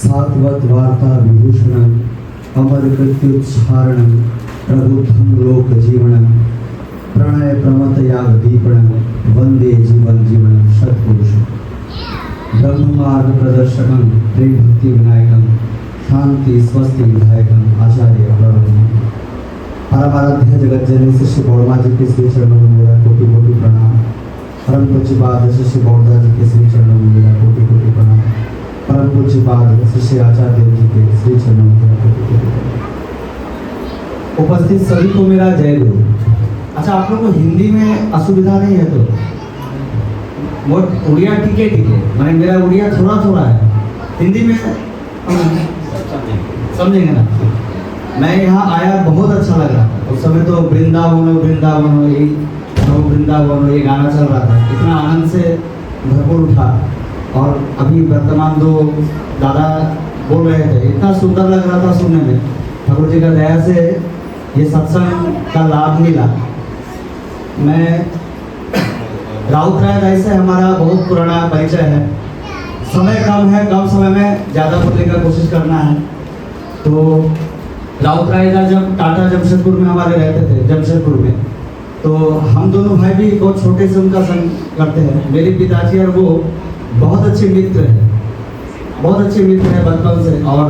सात्वत वार्ता विभूषणं अमर कृत्युच्चारणं प्रबुद्धं लोक जीवनं प्रणय प्रमत याग दीपणं वंदे जीवन जीवनं सत्पुरुषं ब्रह्म मार्ग प्रदर्शकं प्रेम भक्ति विनायकं शांति स्वस्ति विधायकं आचार्य प्रणव परमाराध्य जगत जननी श्री बौड़मा जी के श्री चरणों में मेरा कोटि कोटि प्रणाम। परम पूज्यपाद श्री बौड़दा जी के श्री चरणों में मेरा कोटि कोटि प्रणाम। परम पूज्यपाद श्री आचार्य देव जी के श्री चरणों में मेरा कोटि कोटि प्रणाम। उपस्थित सभी को मेरा जय गुरु। अच्छा, आप लोग को हिंदी में असुविधा नहीं है तो वो उड़िया ठीक है, मैंने मेरा उड़िया थोड़ा थोड़ा है, हिंदी में समझेंगे ना। मैं यहाँ आया बहुत अच्छा लग रहा था, उस समय तो वृंदावन वृंदावन वृंदावन ये गाना चल रहा था, इतना आनंद से भरपूर उठा। और अभी वर्तमान दो दादा बोल रहे थे, इतना सुंदर लग रहा था सुनने में। ठाकुर जी का दया से ये सत्संग का लाभ मिला। मैं राउत राय दाई से हमारा बहुत पुराना परिचय है। समय कम है, कम समय में ज़्यादा बोलने का कोशिश करना है। तो राउत राय दा जब टाटा जमशेदपुर में हमारे रहते थे, जमशेदपुर में, तो हम दोनों भाई भी बहुत छोटे से उनका संग करते हैं। मेरे पिताजी और वो बहुत अच्छे मित्र हैं, बहुत अच्छे मित्र हैं बचपन से। और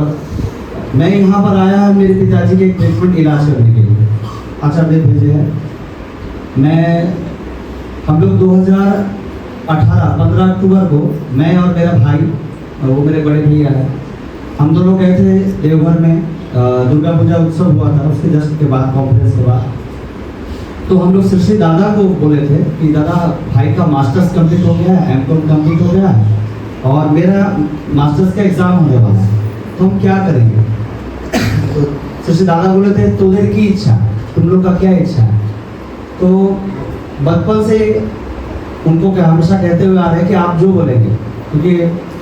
मैं यहाँ पर आया है मेरे पिताजी के ट्रीटमेंट इलाज करने के लिए, आचार्य भेजे हैं। हम लोग 2018 15 अक्टूबर को मैं और मेरा भाई, वो मेरे बड़े भैया है, हम दोनों गए थे देवघर में। दुर्गा पूजा उत्सव हुआ था, उसके जस्ट के बाद, कॉन्फ्रेंस के बाद। तो हम लोग श्री दादा को बोले थे कि दादा भाई का मास्टर्स कंप्लीट हो गया है, एमकॉम कंप्लीट हो गया है और मेरा मास्टर्स का एग्ज़ाम होने वाला है, तो हम क्या करेंगे। तो श्री दादा बोले थे तुम्हारी की इच्छा, तुम लोग का क्या इच्छा है। तो बचपन से उनको क्या हमेशा कहते हुए आ रहे हैं कि आप जो बोलेंगे, क्योंकि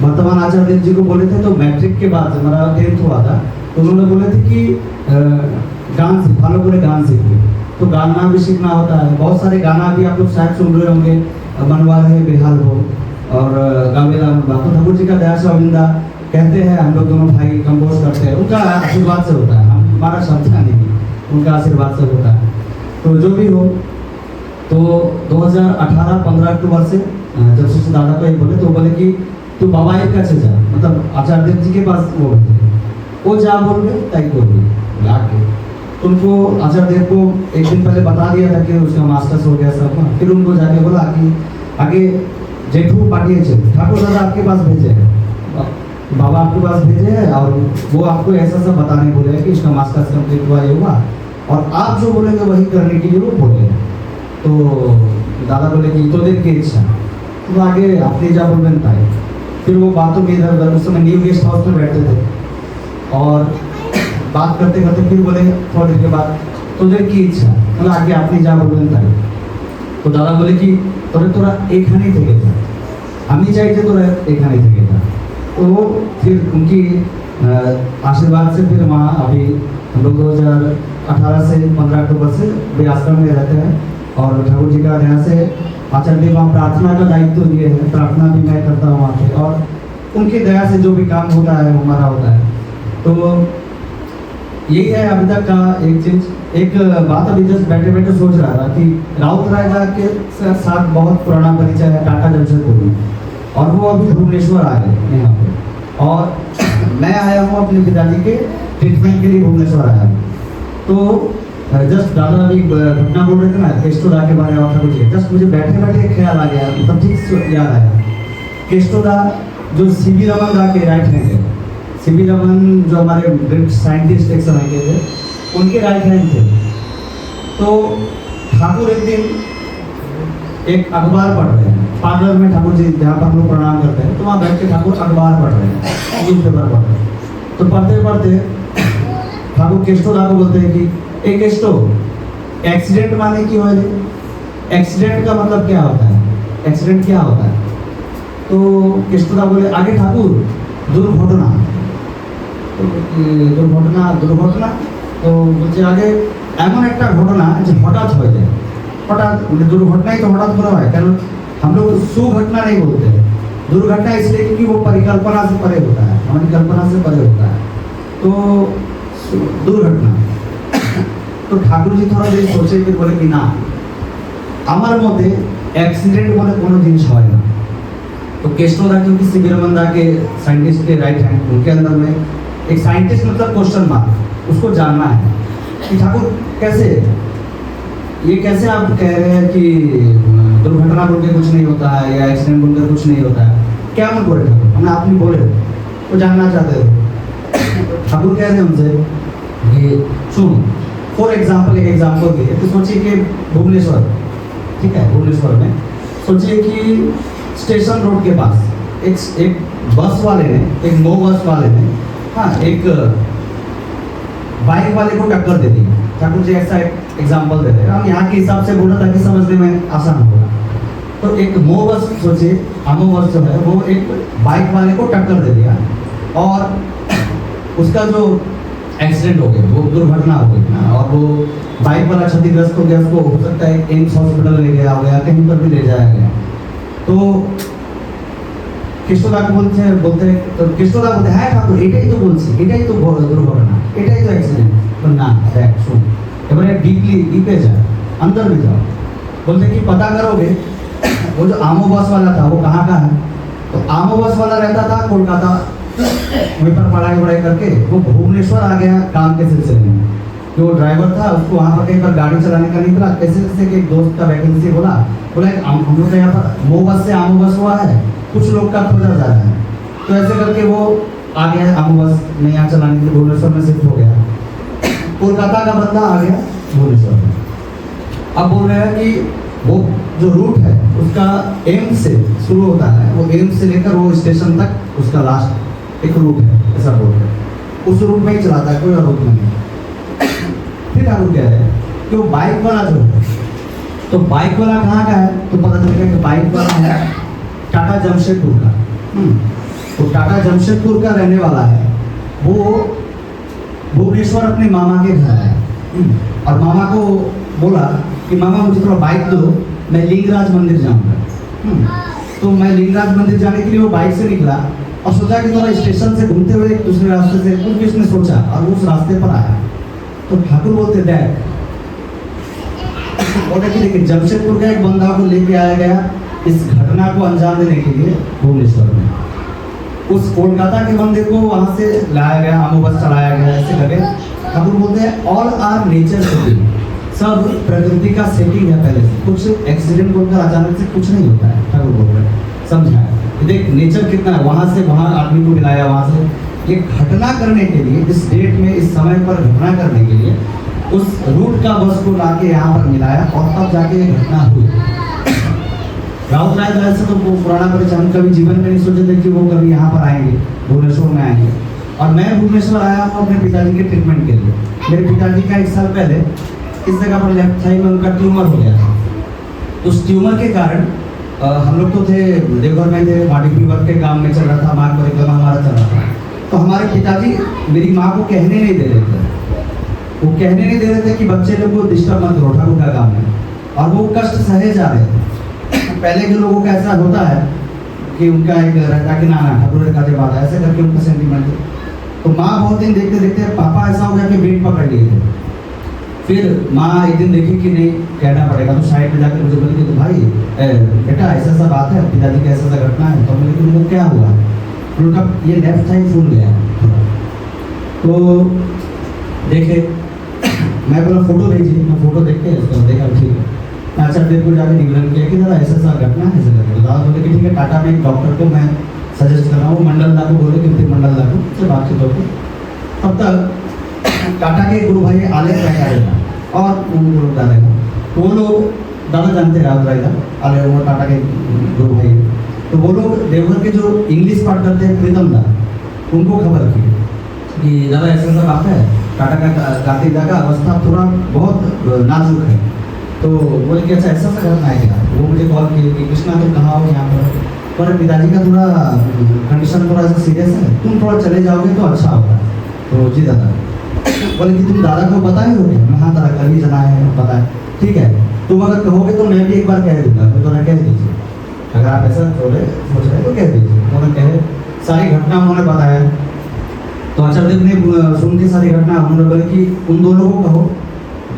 वर्तमान आचार्य देव जी को बोले थे तो मैट्रिक के बाद हमारा 10th हुआ था, तो उन्होंने बोले थे कि गान सीख, फॉलो पूरे गान सीखिए। तो गाना भी सीखना होता है, बहुत सारे गाना भी आप लोग शायद सुन रहे होंगे, मनवा रहे बेहाल हो और गावेला बापू। ठाकुर जी का दया से अविंदा कहते हैं, हम लोग दोनों भाई कंपोज करते हैं, उनका आशीर्वाद से होता है, हमारा शब्द नहीं, उनका आशीर्वाद से होता है। तो जो भी हो, तो 2018 15 अक्टूबर से जब श्री दादा को ये बोले तो बोले कि तू बाबा एक का जा, मतलब आचार्य देव जी के पास वो बैठे, वो जा बोल गए ताई को भी आके उनको आचार्य देव को एक दिन पहले बता दिया था कि उसका मास्टर्स हो गया सब ना। फिर उनको जाके बोला कि आगे जेठू पाटिया चल, ठाकुर दादा आपके पास भेजे हैं, बाबा आपके पास भेजे हैं और वो आपको ऐसा सब बताने बोले कि इसका मास्टर्स कंप्लीट हुआ, ये हुआ, और आप जो बोलेंगे वही करने के लिए वो बोले। तो दादा बोले कि तो देर की इच्छा, तो आगे अपनी जा बोल बनता है। फिर वो बातों में इधर उधर, उस समय न्यू गेस्ट हाउस में बैठते थे और बात करते करते फिर बोले थोड़ी देर के बाद तो देर की इच्छा, मतलब आगे अपनी जा बोल बनता है। तो दादा बोले कि তোরা এখানেই থেকে যা, আমি চাইতে তোরা এখানেই থেকে যা। तो फिर उनकी आशीर्वाद से फिर वहाँ अभी हम लोग 2018 से 15 अक्टूबर से वे आश्रम में रहते हैं। और ठाकुर जी का दया से आचार्य देव वहाँ प्रार्थना का दायित्व दिए हैं, प्रार्थना भी मैं करता हूँ वहाँ पे, और उनकी दया से जो भी काम होता है वो हमारा होता है। तो यही है अभी तक का एक चीज। एक बात अभी जस्ट बैठे बैठे सोच रहा था कि राउत राय के साथ बहुत पुराना परिचय है टाटा जमशेदपुर में, और वो अभी भुवनेश्वर आ गए यहाँ पे, और मैं आया हूँ अपने पिताजी के ट्रीटमेंट के लिए भुवनेश्वर आया हूँ। तो जस्ट दादा अभी घटना बोल रहे थे ना केस्टोदा के बारे में, कुछ जस्ट मुझे बैठे बैठे ख्याल आ गया, मतलब ठीक याद आया। केस्टोदा जो सीवी रमन दा के राइट हैंड है, सीवी रमन जो हमारे ग्रेट साइंटिस्ट एक समय के थे, उनके राइट हैंड थे। तो ठाकुर एक दिन एक अखबार पढ़ रहे हैं पार्लर में, ठाकुर जी जहाँ पर हम लोग प्रणाम करते हैं, तो वहाँ बैठ के ठाकुर अखबार पढ़ रहे हैं, न्यूज पेपर पढ़ रहे हैं। तो पढ़ते पढ़ते ठाकुर केस्टोदा को बोलते हैं कि एक केस्टो एक्सीडेंट माने की हो, एक्सीडेंट का मतलब क्या होता है, एक्सीडेंट क्या होता है। तो केस्टोदा बोले आगे ठाकुर दुर्घटना, दुर्घटना दुर्घटना। तो বলছে আগে এমন একটা ঘটনা যে হঠাৎ হয়ে যায়, হঠাৎ দুর্ঘটনাই তো হঠাৎ করে হয়, কারণ हम लोग सुघटना नहीं बोलते हैं, दुर्घटना इसलिए क्योंकि वो परिकल्पना से परे होता है। हमारी कल्पना से परे होता है। तो दुर्घटना तो ठाकुर जी थोड़ा देर सोचे फिर बोले कि ना আমার মধ্যে অ্যাক্সিডেंट বলে কোনো জিনিস হয় না। तो केस्टोदा क्योंकि सिबिरमंदा के साइंटिस्ट के राइट हैंड उनके अंदर में एक साइंटिस्ट मतलब क्वेश्चन मार्क उसको जानना है कि ठाकुर कैसे ये कैसे आप कह रहे हैं कि दुर्घटना बोल के कुछ नहीं होता है या एक्सीडेंट बोल के कुछ नहीं होता है, क्या मत बोले ठाकुर, हमने आप नहीं बोले वो जानना चाहते हो। ठाकुर कह रहे हैं उनसे कि सुन फॉर एग्जाम्पल एक एग्जाम्पल दिए तो सोचिए कि भुवनेश्वर, ठीक है, भुवनेश्वर में सोचिए कि स्टेशन रोड के पास एक बस वाले ने, एक नो बस वाले ने हाँ एक बाइक वाले को टक्कर दे दी। ठाकुर जी ऐसा एक एग्जाम्पल दे रहे हैं, हम यहाँ के हिसाब से बोला ताकि समझने में आसान होगा। तो एक मो बस सोचिए, आमो बस जो है वो एक बाइक वाले को टक्कर दे दिया और उसका जो एक्सीडेंट हो गया, वो दुर्घटना हो गई ना, और वो बाइक वाला क्षतिग्रस्त हो गया, उसको हो सकता है एम्स हॉस्पिटल ले गया हो या कहीं पर भी ले जाया गया। तो কেষ্টদা বলতে তো কেষ্টদা বলতে হ্যাঁ ঠাকুর এটাই তো বলছি, এটাই তো বড় দুর্ঘটনা, এটাই তো অ্যাক্সিডেंट। तो ना देख सुन এবারে डीपे जा, अंदर में जाओ, बोलते कि पता करोगे वो जो आमो बस वाला था वो कहाँ का है। तो आमो बस वाला रहता था कोलकाता, वहीं पर पढ़ाई करके वो भुवनेश्वर आ गया काम के सिलसिले में। जो ड्राइवर था उसको वहाँ पर कहीं पर गाड़ी चलाने का नहीं मिला, कैसे कि एक दोस्त का वैकेंसी बोला हम लोग यहाँ पर मो बस से आमो बस हुआ है, कुछ लोग का खोजा जा रहा है। तो ऐसे करके वो आ गया आमो बस में यहाँ चलाने के लिए, भुवनेश्वर में शिफ्ट हो गया। कोलकाता का बंदा आ गया भुवनेश्वर में। अब बोल रहे हैं कि वो जो रूट है उसका एम्स से शुरू होता है, वो एम्स से लेकर वो स्टेशन तक उसका लास्ट एक रूट है, ऐसा बोल रहे हैं। उस रूट में ही चलाता है, कोई और रूट में नहीं। फिर ठाकुर कह रहे हैं कि वो बाइक वाला जो है, तो बाइक वाला कहाँ का है, तो पता चलेगा कि बाइक वाला है टाटा जमशेदपुर का। तो टाटा जमशेदपुर का रहने वाला है, वो भुवनेश्वर अपने मामा के घर आया और मामा को बोला कि मामा मुझे थोड़ा बाइक दो, मैं लिंगराज मंदिर जाऊंगा। तो मैं लिंगराज मंदिर जाने के लिए वो बाइक से निकला और सोचा कि थोड़ा स्टेशन से घूमते हुए एक दूसरे रास्ते से कुछ भी उसने सोचा और वो उस रास्ते पर आया। तो ठाकुर बोलते देख बोले कि देखिए जमशेदपुर का एक बंदा को लेके आया गया इस घटना को अंजाम देने के लिए भुवनेश्वर में, उस कोलकाता के बंदे को वहां से लाया गया, आमो बस चलाया गया, ऐसे लगे। ठाकुर बोलते हैं ऑल आर नेचर सेटिंग, सब प्रकृति का सेटिंग है पहले से, कुछ एक्सीडेंट बोलकर अचानक से कुछ नहीं होता है। ठाकुर बोल रहे हैं समझाया देख नेचर कितना है, वहां से वहां आदमी को मिलाया, वहां से ये घटना करने के लिए, इस डेट में इस समय पर घटना करने के लिए उस रूट का बस को लाके यहाँ पर मिलाया और तब जाके ये घटना हुई। राउत राय वैसे तो वो पुराना परिचय, हम कभी जीवन में नहीं सोचे थे कि वो कभी यहाँ पर आएंगे, भुवनेश्वर में आएंगे। और मैं भुवनेश्वर आया हूँ अपने पिताजी के ट्रीटमेंट के लिए। मेरे पिताजी का 1 साल पहले इस जगह पर लेफ्ट साइड में उनका ट्यूमर हो गया था। तो उस ट्यूमर के कारण हम लोग तो थे देवघर में थे, बॉडी वर्क के काम में चल रहा था, मार्ग परिक्रमा हमारा चल रहा था। तो हमारे पिताजी मेरी माँ को कहने नहीं दे रहे थे, वो कहने नहीं दे रहे थे कि बच्चे लोग को डिस्टर्ब मत करो ठाकुर का काम है, और वो कष्ट सहे जा रहे थे। पहले के लोगों का ऐसा होता है कि उनका एक रहता कि ना ठाकुर का बात है, ऐसे करके उनका सेंटीमेंट है। तो माँ बहुत दिन देखते देखते पापा ऐसा हो गया कि बेट पकड़ लिए थे। फिर माँ एक दिन देखी कि नहीं कहना पड़ेगा, तो साइड में जाकर मुझे बोली कि तो भाई बेटा ऐसा ऐसा बात है, पिताजी का ऐसा ऐसा घटना है। तो मैंने कि उनको क्या हुआ, उनका ये लेफ्ट साइड फूल गया। तो देखे मैं बोला फोटो भेजिए, मैं फोटो देख के इसको देखा ठीक है। अच्छा देर को जाकर निवेदन किया कि दादा ऐसा ऐसा घटना है, ऐसा करके दादा बोले कि ठीक है टाटा में एक डॉक्टर को मैं सजेस्ट कर रहा हूँ, मंडल दा को बोले कि मंडल दा को से बातचीत होगी। तब तक टाटा के गुरु भाई आले रहे आए था और उनको लोग दादा को, तो वो लोग दादा जानते राव रायदा आले, वो टाटा के गुरु भाई। तो वो लोग देवघर के जो इंग्लिश पार्ट करते हैं प्रीतम दा, उनको खबर की कि दादा ऐसा ऐसा बात है, टाटा का कार्तिक दा का अवस्था थोड़ा बहुत नाजुक है। तो बोले कि अच्छा ऐसा करना है क्या। वो मुझे कॉल किए कि कृष्णा तुम कहाँ हो यहाँ पर पिताजी का थोड़ा कंडीशन थोड़ा सा सीरियस है, तुम थोड़ा चले जाओगे तो अच्छा होगा। तो जी दादा बोले कि तुम दादा को बताए हो क्या। मैं हाँ दादा कल ही जना है पता है, ठीक है तुम अगर कहोगे तो मैं भी एक बार कह दूंगा, तो ना कह दीजिए अगर आप ऐसा सोच रहे तो कह दीजिए। उन्होंने कहे सारी घटना उन्होंने बताया तो आचार्य देव ने सुन के सारी घटना हम लोग बोले कि उन दोनों को कहो,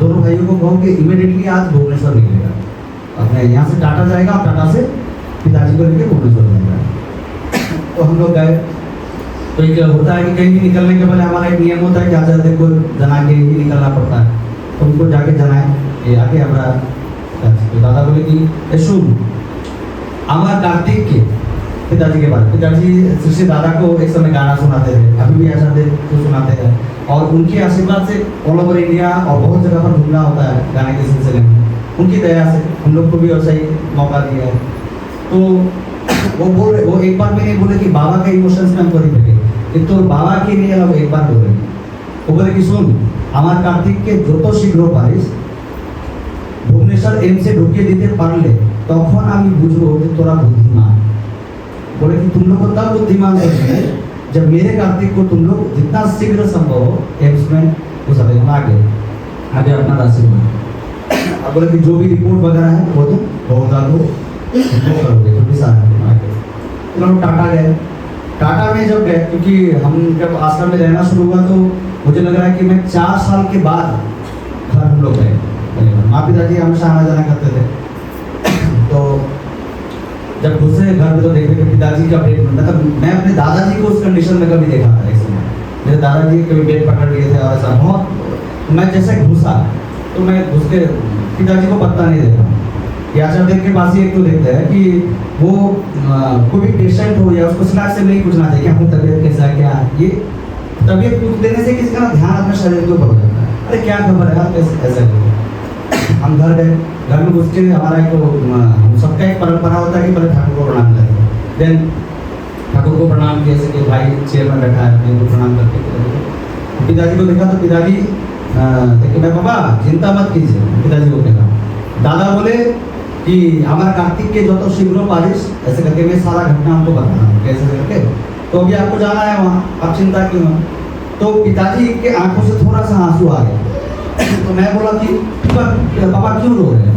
दोनों भाइयों को कहो कि इमीडिएटली आज भुवनेश्वर निकलेगा, अपने यहाँ से टाटा जाएगा और टाटा से पिताजी को लेकर भुवनेश्वर जाएगा। तो हम लोग गए। तो एक होता है कि कहीं भी निकलने के पहले हमारा एक नियम होता है कि आचार्य देव को जना के ही निकलना पड़ता है। तो उनको जाके जनाए ये आगे हमारा। तो दादा बोले कि सुन हमारा कार्तिक के पिताजी के बारे। पिताजी श्री दादा को एक समय गाना सुनाते थे, अभी भी आचार्य देव को सुनाते हैं, और उनके आशीर्वाद से ऑल ओवर इंडिया और बहुत जगह पर घूमना होता है गाने के सिलसिले में। उनकी दया से हम लोग को भी वैसा ही मौका दिया है। तो वो एक बार भी नहीं बोले कि बाबा के इमोशंस में हमको नहीं लगे, तो बाबा के लिए हम एक बार बोले, वो बोले कि सुन हमारे कार्तिक के जो शीघ्र पारिस भुवनेश्वर एम से ढुकिए दीते पारले तখন আমি বুঝবো যে তোরা बुद्धिमान। बोले कि तुम लोग को तब बुद्धिमान समझे जब मेरे कार्तिक को तुम लोग जितना शीघ्र संभव हो एम्स में घुसा देना, आगे अपना राशि में। अब बोले कि जो भी रिपोर्ट वगैरह है वो तुम बहुत करोगे, तो भी सारा आगे। तो हम टाटा गए। टाटा में जब गए, क्योंकि हम जब आश्रम में रहना शुरू हुआ तो मुझे लग रहा है कि मैं 4 साल के बाद घर हम लोग गए। माँ पिताजी हमेशा आना जाना करते थे। तो जब घुसे घर में तो देखे कि पिताजी का पेट, मतलब मैं अपने दादाजी को उस कंडीशन में कभी देखा था। एक समय मेरे दादाजी कभी पेट पकड़ लिए थे और ऐसा बहुत। मैं जैसे घुसा तो मैं घुस के पिताजी को पता नहीं देता। या आचार्य देव के पास ही एक तो देखते हैं कि वो कोई भी पेशेंट हो या उसको स्लैग से नहीं पूछना चाहिए कि आपकी तबीयत कैसा है, क्या ये तबीयत पूछ देने से किसी का ध्यान अपने शरीर के ऊपर हो जाता है। अरे क्या खबर है कैसे ऐसा। हम घर गए, घर में घुस के हमारा एक हम सबका एक परंपरा होता है कि पहले ठाकुर को प्रणाम करें। देन ठाकुर को प्रणाम किया, जैसे कि भाई चेयर में बैठा है उनको प्रणाम करके पिताजी को देखा। तो पिताजी देखिए मैं पापा चिंता मत कीजिए, पिताजी को देखा। दादा बोले कि हमारा कार्तिक के जो तो शीघ्र पारिश ऐसे करके मैं सारा घटना हमको बताना कैसे करके, तो अभी आपको जाना है वहाँ, आप चिंता क्यों है। तो पिताजी के आंखों से थोड़ा सा आंसू आ गया। तो मैं बोला कि पापा क्यों रो रहे हैं,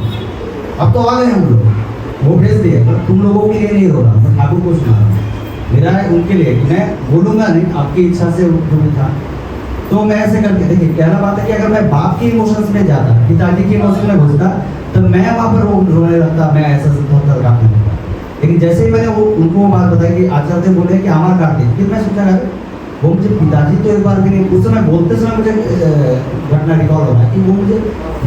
अब तो आ गए हम लोग। वो भेज दिए, पर तुम लोगों के लिए नहीं रो रहा, मैं ठाकुर को सुना रहा, मेरा है उनके लिए। मैं बोलूँगा नहीं, आपकी इच्छा से जो भी था। तो मैं ऐसे करके देखिए कहना बात है कि अगर मैं बाप के इमोशंस में जाता, पिताजी के इमोशन में घुसता, तो मैं वहाँ पर रोने लगता, मैं ऐसा काटने लगता। लेकिन जैसे ही मैंने वो उनको वो बात बताई कि आचार्य बोले कि हमारा कार्तिक, फिर मैं सोचा वो मुझे पिताजी तो एक बार भी नहीं, उस समय बोलते समय मुझे घटना रिकॉल हो रहा है कि वो मुझे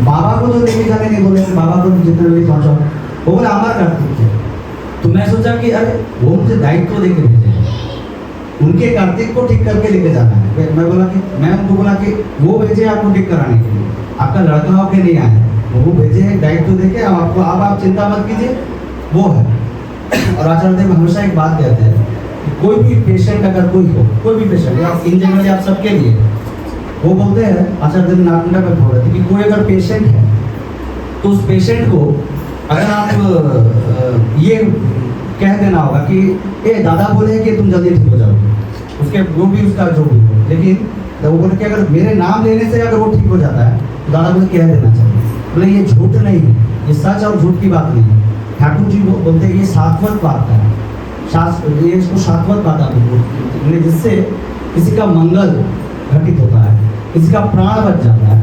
बाबा को तो लेके जाने नहीं बोले, बाबा को जितने भी पहुँचा वो बोले हमारा कार्तिक है। तो मैं सोचा कि अरे वो मुझे दायित्व दे के भेजे, उनके कार्तिक को ठीक करके लेके जाना है। मैं बोला कि मैं उनको बोला कि वो भेजे आपको ठीक कराने के लिए, आपका लड़का होके नहीं आया, वो भेजे हैं दायित्व देके आपको, अब आप चिंता मत कीजिए, वो है। और आचार्य देव हमेशा एक बात कहते हैं, कोई भी पेशेंट अगर कोई हो, कोई भी पेशेंट या इन जनरली आप सबके लिए, वो बोलते हैं आचार्य देव नागपुर में बोल रहे थे कि कोई अगर पेशेंट है तो उस पेशेंट को अगर आप ये कह देना होगा कि ए दादा बोले कि तुम जल्दी ठीक हो जाओगे, उसके वो भी उसका जो भी हो, लेकिन तो वो बोले कि अगर मेरे नाम लेने से अगर वो ठीक हो जाता है तो दादा बोले कह देना चाहिए। बोले ये झूठ नहीं है, ये सच और झूठ की बात नहीं है। ठाकुर जी बोलते हैं ये शाश्वत बात है, ये इसको शाश्वत बात है, जिससे किसी का मंगल घटित होता है, किसी का प्राण बच जाता है,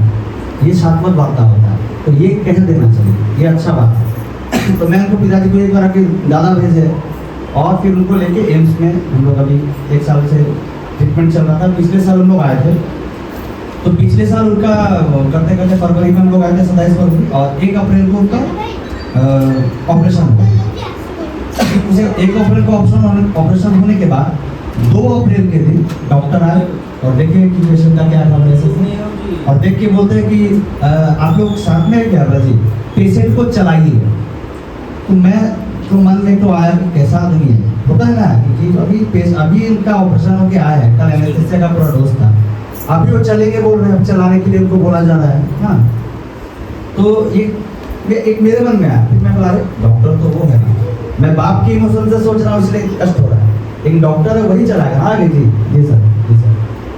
ये शाश्वत वार्ता होता है। तो ये कह देना चाहिए, ये अच्छा बात है। तो मैं उनको पिताजी को एक बार आके दादा भेजे और फिर उनको लेके एम्स में हम लोग अभी 1 साल से ट्रीटमेंट चल रहा था। पिछले साल हम लोग आए थे, तो पिछले साल उनका करते करते फरवरी में हम लोग आए थे 27 फरवरी, और 1 अप्रैल को उनका ऑपरेशन हुआ। उसे 1 अप्रैल को ऑपरेशन होने के बाद 2 अप्रैल के दिन डॉक्टर आए और देखे कि पेशेंट का क्या खबर है, और देख के बोलते हैं कि आप लोग साथ में क्या जी पेशेंट को चलाइए। तो मैं तो मन में तो आया कि कैसा आदमी है, होता है ना कि अभी इनका ऑपरेशन होके आया है, कल एनेस्थीसिया का पूरा डोज था, अभी वो चलेंगे बोल रहे हैं, चलाने के लिए उनको बोला जा रहा है। हाँ, तो ये एक मेरे मन में आया, फिर मैं बोला अरे डॉक्टर तो वो है ना, मैं बाप की इमोशन से सोच रहा हूँ इसलिए कष्ट हो रहा है, एक डॉक्टर है वही चलाएगा। हाँ जी जी सर, जी सर।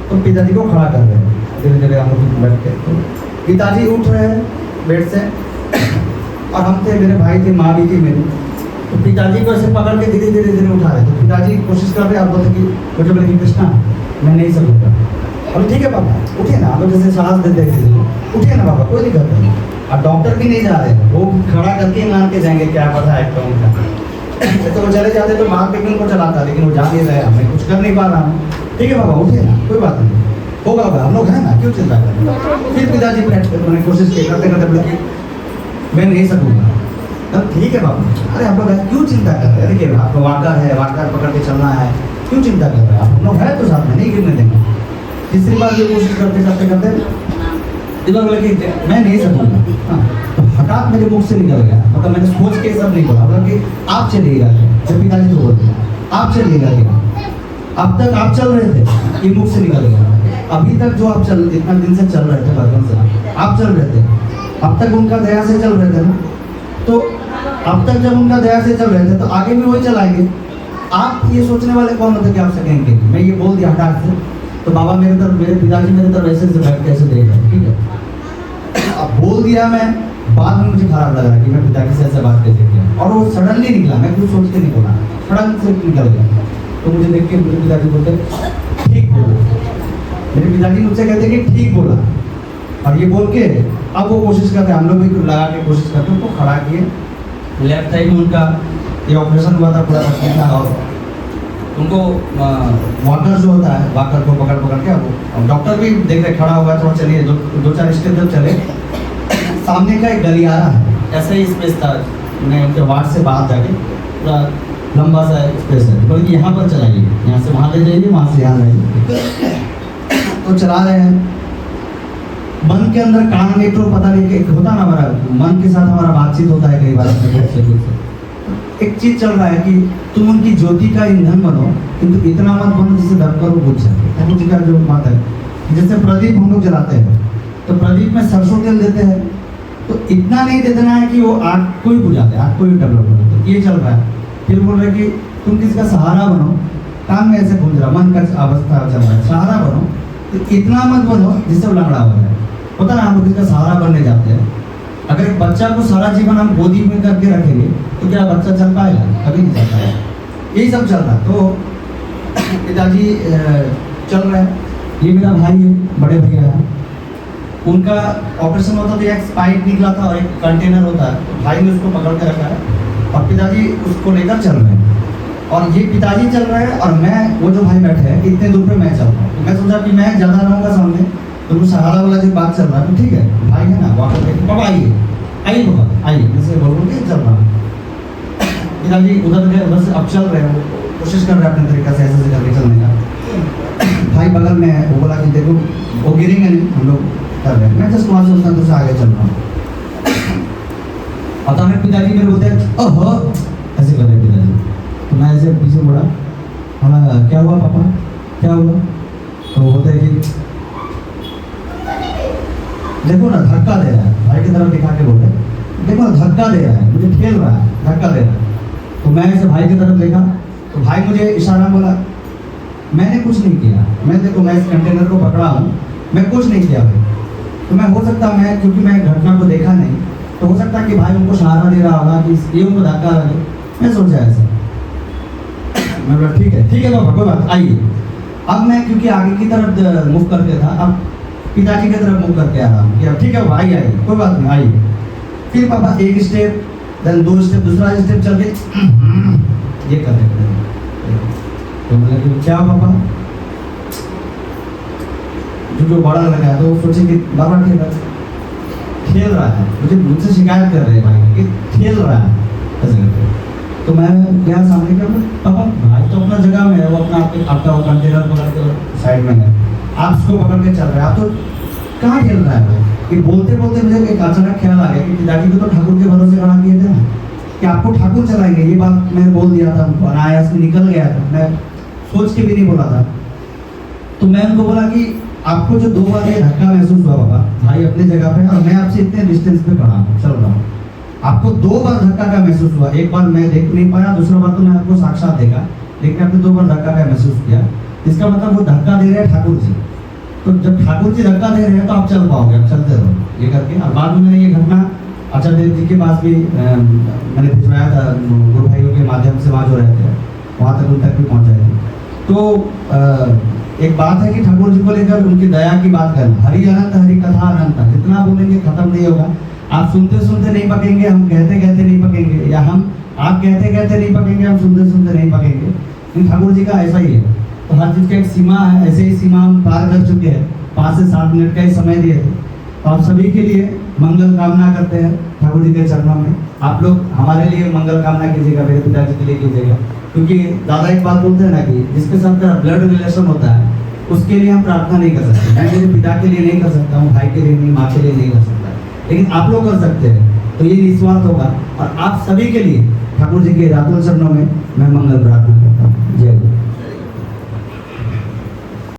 तो पिताजी को खड़ा कर रहे हैं, धीरे धीरे हम लोग बैठ के, तो पिताजी उठ रहे हैं बेड से, और हम थे, मेरे भाई थे, माँ भी थी मेरी। तो पिताजी को ऐसे पकड़ के धीरे धीरे धीरे उठा रहे। तो पिताजी कोशिश कर रहे, आप बोलते कि मुझे बोले कि कृष्णा मैं नहीं सकूँगा। अब ठीक है पापा, उठिए ना, आप लोग जैसे सांस देते हैं किसी को, उठिए ना पापा, कोई दिक्कत नहीं। अब डॉक्टर भी नहीं जा रहे हैं, वो खड़ा करके ही मान के जाएंगे क्या पता है क्यों उनका। तो वो चले जाते तो माँ पे उनको चलाता, लेकिन वो जा नहीं रहे, मैं कुछ कर नहीं पा रहा हूँ। ठीक है पापा, उठिए ना, कोई बात नहीं, होगा होगा, हम लोग हैं ना, क्यों चिंता कर रहे हैं। फिर पिताजी मैंने कोशिश की, करते करते बोले कि मैं नहीं सकूँगा। तब ठीक है पापा, अरे आप लोग क्यों चिंता कर रहे हैं, देखिए आपको वाकर है, वाकर पकड़ के चलना है, क्यों चिंता कर रहे हैं, आप हम लोग है तो साथ में, नहीं गिरने देंगे। तीसरी बार ये कोशिश करते करते करते इधर बोले कि मैं नहीं सकूँगा। हाँ, तो हठात मेरे मुख से निकल गया, मतलब मैंने सोच के सब नहीं बोला, बोला कि आप चलिएगा। जब पिताजी तो बोलते आप चलिएगा क्या, अब तक आप चल रहे थे, ये मुख से निकल गया। अभी तक जो आप इतना दिन से चल रहे थे, बचपन से आप चल रहे थे, अब तक उनका दया से चल रहे थे ना, तो अब तक जब उनका दया से चल रहे थे तो आगे भी वही चलाएंगे। आप ये सोचने वाले कौन होते कि आप सकेंगे। मैं ये बोल दिया हठात से, तो बाबा मेरे तरफ, मेरे पिताजी मेरे तरफ ऐसे से बैठ के ऐसे देख रहे, ठीक है। अब बोल दिया मैं, बाद में मुझे खराब लग रहा कि मैं पिताजी से ऐसे बात कैसे किया, और वो सडनली निकला, मैं कुछ सोच के नहीं बोला, सडन से निकल गया। तो मुझे देख के मेरे पिताजी बोलते ठीक बोला, मेरे पिताजी मुझसे कहते कि ठीक बोला, और ये बोल के अब वो कोशिश करते, हम लोग भी लगा के कोशिश करते, उनको खड़ा किए। लेफ्ट साइड में उनका ये ऑपरेशन हुआ था पूरा था, और उनको वॉकर जो होता है, वॉकर को पकड़ पकड़ के, अब डॉक्टर भी देख रहे खड़ा हुआ है, थोड़ा चलिए, दो चार स्टेप जब चले, सामने का एक गलियारा है, ऐसा ही स्पेस था, मैं उनके वार्ड से बाहर जाके पूरा लंबा सा स्पेस है, बल्कि यहाँ पर चलाइए, यहाँ से वहाँ ले जाइए, वहाँ से यहाँ लाइए। तो चला रहे हैं, मन के अंदर कान में तो पता नहीं कि होता ना, हमारा मन के साथ हमारा बातचीत होता है कई बार अपने दोस्त से। एक चीज चल रहा है कि तुम उनकी ज्योति का ईंधन बनो, किंतु इतना मत बनो जिससे दबकर वो बुझ जाए। ठाकुर जी का जो बात है, जैसे प्रदीप हम लोग जलाते हैं, तो प्रदीप में सरसों तेल देते हैं, तो इतना नहीं दे देना है कि वो आग को ही बुझा दे, आग को ही डेवलप करो। तो ये चल रहा है। फिर बोल रहे कि तुम किसका सहारा बनो, कान में ऐसे गूंज रहा, मन का अवस्था चल रहा है, सहारा बनो, तो इतना मत बनो जिससे वो लंगड़ा हो जाए। होता ना, हम किसका सहारा बनने जाते हैं, अगर एक बच्चा को सारा जीवन हम गोदी में करके रखेंगे तो क्या बच्चा चल पाएगा, कभी नहीं चल पाएगा। यही सब चल रहा। तो पिताजी चल रहे हैं, ये मेरा भाई है, बड़े भैया है, उनका ऑपरेशन होता तो एक पाइप निकला था और एक कंटेनर होता है, तो भाई ने उसको पकड़ के रखा है और पिताजी उसको लेकर चल रहे हैं। और ये पिताजी चल रहे हैं और मैं, वो जो भाई बैठे हैं, इतने दूर पे मैं चल रहा हूँ। तो मैं सोचा कि मैं ज़्यादा रहूँगा सामने, तो वो सहारा वाला जो बात चल रहा है, तो ठीक है भाई है ना, वापस देखिए पापा आइए आइए पापा आइए, जैसे बोलूँ कि चल रहा है। पिताजी उधर गए, उधर से अब चल रहे हैं, वो कोशिश कर रहे हैं अपने तरीके से ऐसे करके चलने का। भाई बगल में है, वो बोला कि देखो वो गिरेंगे नहीं, हम लोग कर रहे हैं। मैं जस्ट वहाँ से उस तरह से आगे चल रहा हूँ। अचानक पिताजी मेरे बोलते हैं ओहो, ऐसे कर रहे पिताजी। तो मैं ऐसे पीछे मुड़ा, हाँ क्या हुआ पापा, क्या हुआ? तो बोलते हैं कि देखो ना धक्का दे रहा है, भाई की तरफ दिखा के बोलते देखो ना धक्का दे रहा है, मुझे ठेल रहा है, धक्का दे रहा है। तो मैं ऐसे भाई की तरफ देखा, तो भाई मुझे इशारा बोला, मैंने कुछ नहीं किया, मैं देखो मैं इस कंटेनर को पकड़ा हूँ, मैं कुछ नहीं किया भाई। तो मैं हो सकता, मैं क्योंकि मैं घटना को देखा नहीं, तो हो सकता कि भाई उनको सहारा दे रहा होगा कि ये उनको धक्का लगे, मैं सोचा ऐसा। मैं बोला ठीक है बाबा कोई बात, आइए। अब मैं क्योंकि आगे की तरफ मुँह करके था, अब पिताजी की तरफ मुँह करके आ रहा हूँ कि अब ठीक है भाई आइए, कोई बात नहीं आइए। फिर पापा एक स्टेप, देन दो स्टेप, दूसरा स्टेप चल के ये कर रहे थे। तो बोला कि क्या पापा, जो बड़ा लगा है, तो वो सोचे कि बाबा खेल रहा है, मुझसे शिकायत कर रहे हैं भाई कि खेल रहा है ऐसे करके। तो मैं गया सामने का, पापा भाई तो अपना जगह में है, वो अपना आपका वो कंटेनर पकड़ के साइड में है, आप उसको पकड़ के चल रहे हैं, आप तो कहाँ खेल रहा है भाई। ये बोलते बोलते मुझे एक अचानक ख्याल आ गया कि पिताजी को तो ठाकुर के भरोसे खड़ा किए थे ना, कि आपको ठाकुर चलाएंगे, ये बात मैंने बोल दिया था उनको, अनायास में निकल गया था, मैं सोच के भी नहीं बोला था। तो मैं उनको बोला कि आपको जो 2 बार ये धक्का महसूस हुआ बाबा, भाई अपनी जगह पे और मैं आपसे इतने डिस्टेंस पे खड़ा हूँ, चल रहा हूँ, आपको 2 बार धक्का का महसूस हुआ, एक बार मैं देख नहीं पाया, दूसरा बार तो मैं आपको साक्षात देखा, लेकिन आपने 2 बार धक्का का महसूस किया, इसका मतलब वो धक्का दे रहे हैं ठाकुर जी। तो जब ठाकुर जी धक्का दे रहे हैं तो आप चल पाओगे, आप चलते रहो ये करके। और बाद में मैंने ये घटना आचार्य देव जी के पास भी मैंने भिजवाया था, गुरु भाइयों के माध्यम से वहाँ जो रहते हैं वहाँ तक उन तक भी पहुँचाए थे। तो एक बात है कि ठाकुर जी को लेकर उनकी दया की बात करना, हरि अनंत हरि कथा अनंत, जितना बोलेंगे खत्म नहीं होगा। आप सुनते सुनते नहीं पकेंगे, हम कहते कहते नहीं पकेंगे, या हम आप कहते कहते नहीं पकेंगे, हम सुनते सुनते नहीं पकेंगे। लेकिन ठाकुर जी का ऐसा ही है। तो हर चीज़ की एक सीमा है, ऐसे ही सीमा हम पार कर चुके हैं। 5 से 7 मिनट का ही समय दिए थे। तो आप सभी के लिए मंगल कामना करते हैं ठाकुर जी के चरणों में। आप लोग हमारे लिए मंगल कामना कीजिएगा, मेरे पिताजी के लिए कीजिएगा, क्योंकि दादा एक बात बोलते हैं ना कि जिसके साथ मेरा ब्लड रिलेशन होता है उसके लिए हम प्रार्थना नहीं कर सकते। मैं मेरे पिता के लिए नहीं कर सकता हूँ, भाई के लिए नहीं, माँ के लिए नहीं कर सकता, लेकिन आप लोग कर सकते हैं। तो ये निस्वार्थ होगा और आप सभी के लिए ठाकुर जी के रातों चरणों में मैं मंगल प्रार्थना